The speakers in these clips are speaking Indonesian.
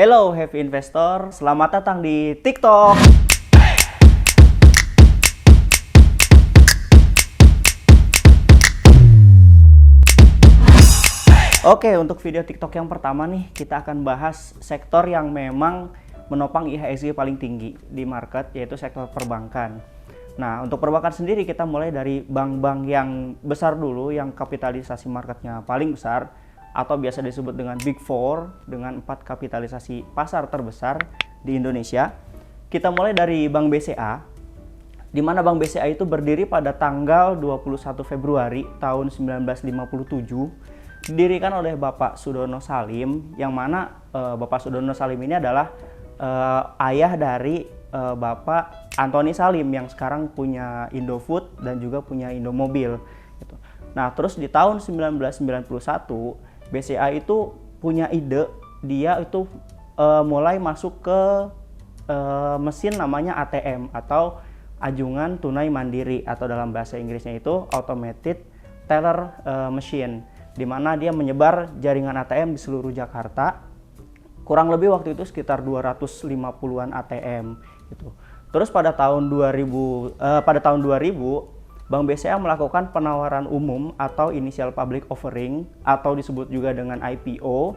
Hello Heavy Investor, selamat datang di TikTok. Oke, untuk video TikTok yang pertama nih, kita akan bahas sektor yang memang menopang IHSG paling tinggi di market, yaitu sektor perbankan. Nah, untuk perbankan sendiri kita mulai dari bank-bank yang besar dulu, yang kapitalisasi marketnya paling besar, atau biasa disebut dengan Big Four, dengan 4 kapitalisasi pasar terbesar di Indonesia. Kita mulai dari Bank BCA, di mana Bank BCA itu berdiri pada tanggal 21 Februari tahun 1957, didirikan oleh Bapak Sudono Salim, yang mana Bapak Sudono Salim ini adalah ayah dari Bapak Antoni Salim yang sekarang punya Indofood dan juga punya Indomobil gitu. Nah, terus di tahun 1991 BCA itu punya ide, dia itu mulai masuk ke mesin namanya ATM atau Anjungan Tunai Mandiri, atau dalam bahasa Inggrisnya itu Automated Teller Machine, di mana dia menyebar jaringan ATM di seluruh Jakarta. Kurang lebih waktu itu sekitar 250-an ATM gitu. Terus pada tahun 2000 Bank BCA melakukan penawaran umum atau initial public offering atau disebut juga dengan IPO,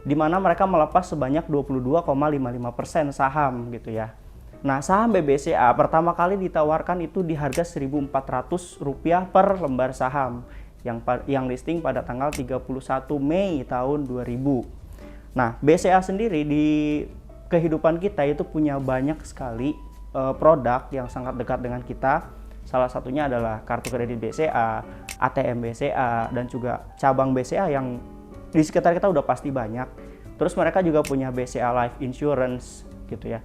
di mana mereka melepas sebanyak 22,55% saham gitu ya. Nah, saham BBCA pertama kali ditawarkan itu di harga Rp1.400 per lembar saham yang listing pada tanggal 31 Mei tahun 2000. Nah, BCA sendiri di kehidupan kita itu punya banyak sekali produk yang sangat dekat dengan kita. Salah satunya adalah kartu kredit BCA, ATM BCA, dan juga cabang BCA yang di sekitar kita udah pasti banyak. Terus mereka juga punya BCA Life Insurance gitu ya.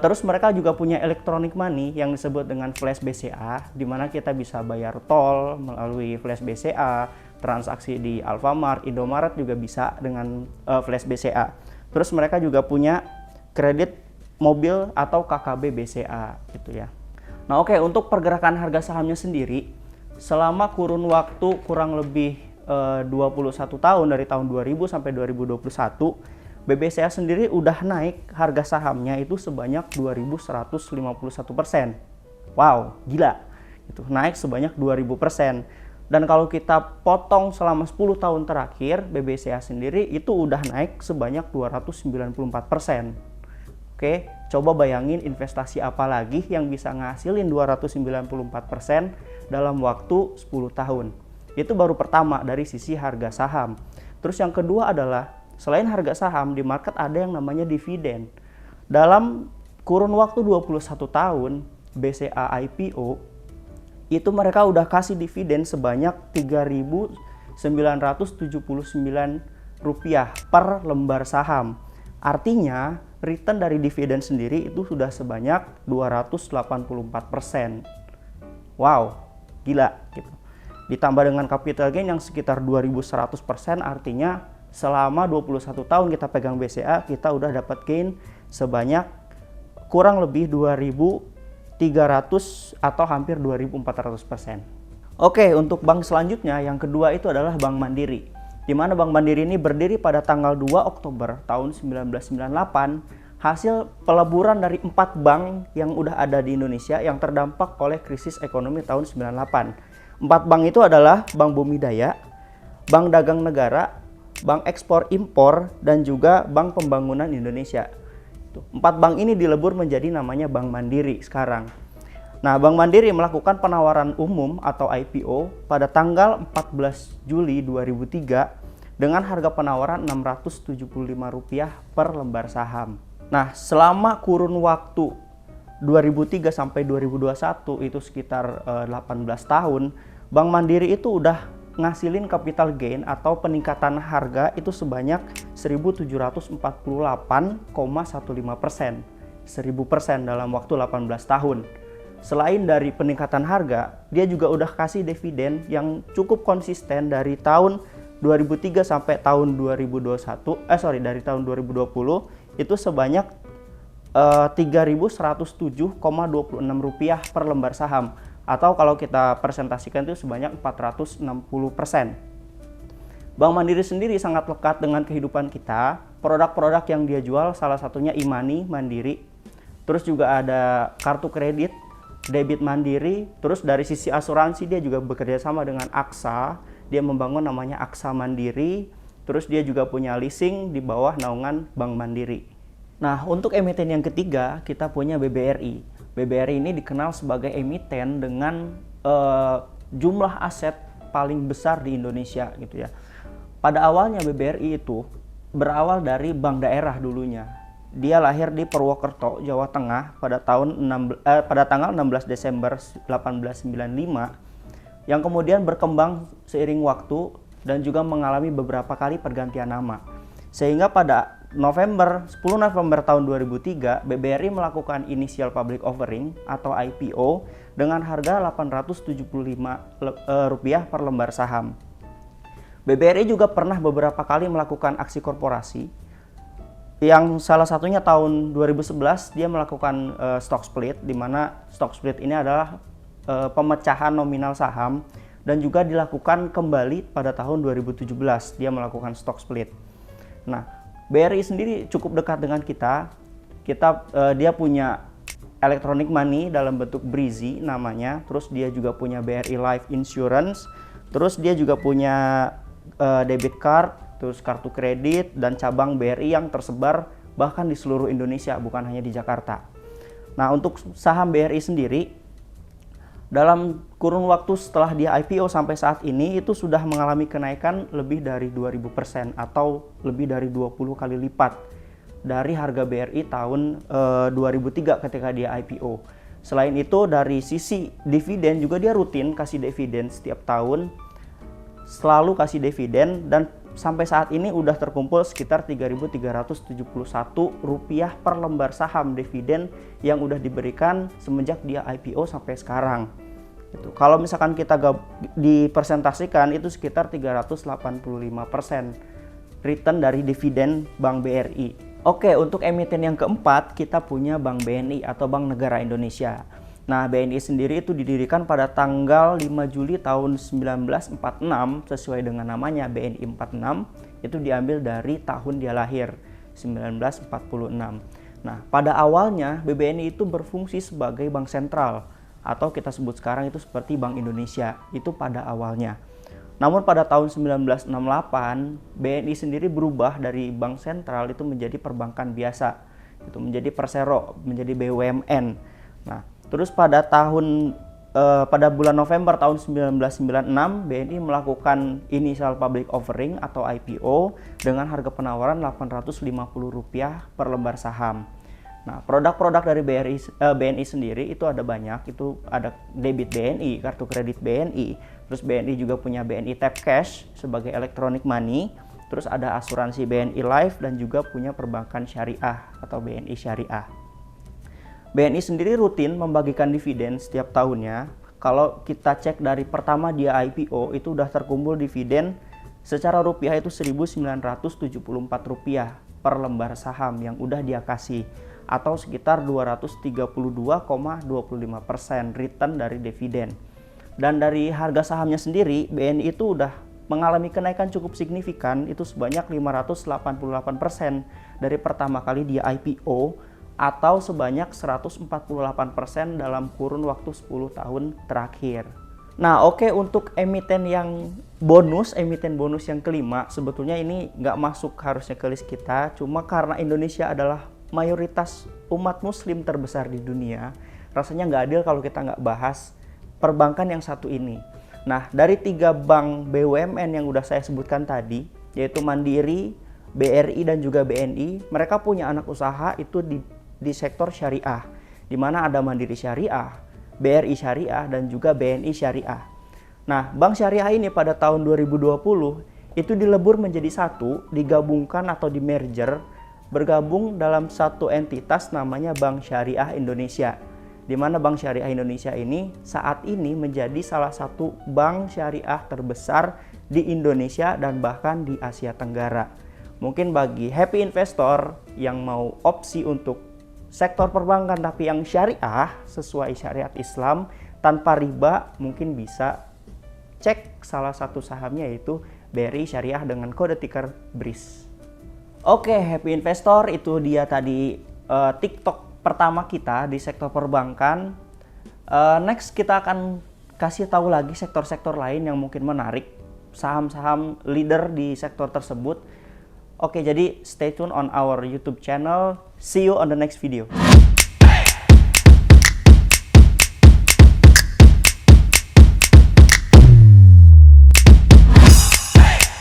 Terus mereka juga punya electronic money yang disebut dengan Flash BCA, di mana kita bisa bayar tol melalui Flash BCA, transaksi di Alfamart, Indomaret juga bisa dengan Flash BCA. Terus mereka juga punya kredit mobil atau KKB BCA gitu ya. Nah, oke, untuk pergerakan harga sahamnya sendiri selama kurun waktu kurang lebih 21 tahun, dari tahun 2000 sampai 2021, BBCA sendiri udah naik harga sahamnya itu sebanyak 2151%. Wow, gila. Itu naik sebanyak 2000%. Dan kalau kita potong selama 10 tahun terakhir, BBCA sendiri itu udah naik sebanyak 294%. Oke, coba bayangin investasi apa lagi yang bisa ngasilin 294% dalam waktu 10 tahun. Itu baru pertama dari sisi harga saham. Terus yang kedua adalah, selain harga saham, di market ada yang namanya dividen. Dalam kurun waktu 21 tahun BCA IPO, itu mereka udah kasih dividen sebanyak Rp3.979 per lembar saham. Artinya, return dari dividen sendiri itu sudah sebanyak 284%. Wow, gila gitu. Ditambah dengan capital gain yang sekitar 2100%, artinya selama 21 tahun kita pegang BCA, kita udah dapat gain sebanyak kurang lebih 2300 atau hampir 2400%. Oke, untuk bank selanjutnya yang kedua itu adalah Bank Mandiri, di mana Bank Mandiri ini berdiri pada tanggal 2 Oktober tahun 1998 hasil peleburan dari 4 bank yang udah ada di Indonesia yang terdampak oleh krisis ekonomi tahun 98. 4 bank itu adalah Bank Bumidaya, Bank Dagang Negara, Bank Ekspor Impor, dan juga Bank Pembangunan Indonesia. 4 bank ini dilebur menjadi namanya Bank Mandiri sekarang. Nah, Bank Mandiri melakukan penawaran umum atau IPO pada tanggal 14 Juli 2003 dengan harga penawaran Rp675 per lembar saham. Nah, selama kurun waktu 2003 sampai 2021 itu sekitar 18 tahun, Bank Mandiri itu udah ngasilin capital gain atau peningkatan harga itu sebanyak 1.748,15%. 1000% dalam waktu 18 tahun. Selain dari peningkatan harga, dia juga udah kasih dividen yang cukup konsisten dari tahun 2003 sampai tahun 2020 itu sebanyak Rp3.107,26 per lembar saham, atau kalau kita presentasikan itu sebanyak 460%. Bank Mandiri sendiri sangat lekat dengan kehidupan kita produk-produk yang dia jual salah satunya e-money Mandiri. Terus juga ada kartu kredit, debit Mandiri. Terus dari sisi asuransi dia juga bekerja sama dengan AXA. Dia membangun namanya AXA Mandiri. Terus dia juga punya leasing di bawah naungan Bank Mandiri. Nah, untuk emiten yang ketiga kita punya BBRI. BBRI ini dikenal sebagai emiten dengan jumlah aset paling besar di Indonesia gitu ya. Pada awalnya BBRI itu berawal dari bank daerah dulunya. Dia lahir di Purwokerto, Jawa Tengah pada tanggal 16 Desember 1895 yang kemudian berkembang seiring waktu dan juga mengalami beberapa kali pergantian nama. Sehingga pada 10 November tahun 2003, BBRI melakukan initial public offering atau IPO dengan harga Rp875 per lembar saham. BBRI juga pernah beberapa kali melakukan aksi korporasi, yang salah satunya tahun 2011 dia melakukan stock split, di mana stock split ini adalah pemecahan nominal saham, dan juga dilakukan kembali pada tahun 2017 dia melakukan stock split. Nah, BRI sendiri cukup dekat dengan kita. Dia punya electronic money dalam bentuk Brizi namanya, terus dia juga punya BRI Life Insurance, terus dia juga punya debit card, terus kartu kredit, dan cabang BRI yang tersebar bahkan di seluruh Indonesia, bukan hanya di Jakarta. Nah, untuk saham BRI sendiri, dalam kurun waktu setelah dia IPO sampai saat ini itu sudah mengalami kenaikan lebih dari 2000% atau lebih dari 20 kali lipat dari harga BRI tahun 2003 ketika dia IPO. Selain itu, dari sisi dividen juga dia rutin kasih dividen setiap tahun, selalu kasih dividen, dan sampai saat ini udah terkumpul sekitar Rp3.371 per lembar saham dividen yang udah diberikan semenjak dia IPO sampai sekarang. Itu kalau misalkan kita dipresentasikan itu sekitar 385% return dari dividen Bank BRI. Oke, untuk emiten yang keempat kita punya Bank BNI atau Bank Negara Indonesia. Nah, BNI sendiri itu didirikan pada tanggal 5 Juli tahun 1946 sesuai dengan namanya BNI 46, itu diambil dari tahun dia lahir 1946. Nah, pada awalnya BBNI itu berfungsi sebagai bank sentral atau kita sebut sekarang itu seperti Bank Indonesia, itu pada awalnya. Namun pada tahun 1968 BNI sendiri berubah dari bank sentral itu menjadi perbankan biasa, itu menjadi Persero, menjadi BUMN. Nah, terus pada bulan November tahun 1996, BNI melakukan initial public offering atau IPO dengan harga penawaran Rp850 per lembar saham. Nah, produk-produk dari BNI sendiri itu ada banyak, itu ada debit BNI, kartu kredit BNI, terus BNI juga punya BNI Tap Cash sebagai electronic money, terus ada asuransi BNI Life, dan juga punya perbankan syariah atau BNI Syariah. BNI sendiri rutin membagikan dividen setiap tahunnya. Kalau kita cek dari pertama dia IPO itu udah terkumpul dividen secara rupiah itu Rp1.974 per lembar saham yang udah dia kasih, atau sekitar 232,25% return dari dividen. Dan dari harga sahamnya sendiri, BNI itu udah mengalami kenaikan cukup signifikan, itu sebanyak 588% dari pertama kali dia IPO, atau sebanyak 148% dalam kurun waktu 10 tahun terakhir. Nah, oke, untuk emiten bonus yang kelima, sebetulnya ini nggak masuk harusnya ke list kita, cuma karena Indonesia adalah mayoritas umat muslim terbesar di dunia, rasanya nggak adil kalau kita nggak bahas perbankan yang satu ini. Nah, dari 3 bank BUMN yang udah saya sebutkan tadi, yaitu Mandiri, BRI, dan juga BNI, mereka punya anak usaha itu di sektor syariah, di mana ada Mandiri Syariah, BRI Syariah, dan juga BNI Syariah. Nah, bank syariah ini pada tahun 2020 itu dilebur menjadi satu, digabungkan atau di merger, bergabung dalam satu entitas namanya Bank Syariah Indonesia, di mana Bank Syariah Indonesia ini saat ini menjadi salah satu bank syariah terbesar di Indonesia dan bahkan di Asia Tenggara. Mungkin bagi happy investor yang mau opsi untuk sektor perbankan tapi yang syariah sesuai syariat Islam tanpa riba, mungkin bisa cek salah satu sahamnya yaitu BRI Syariah dengan kode ticker BRIS. Oke, happy investor, itu dia tadi TikTok pertama kita di sektor perbankan. Next kita akan kasih tahu lagi sektor-sektor lain yang mungkin menarik, saham-saham leader di sektor tersebut. Oke, jadi stay tune on our YouTube channel. See you on the next video.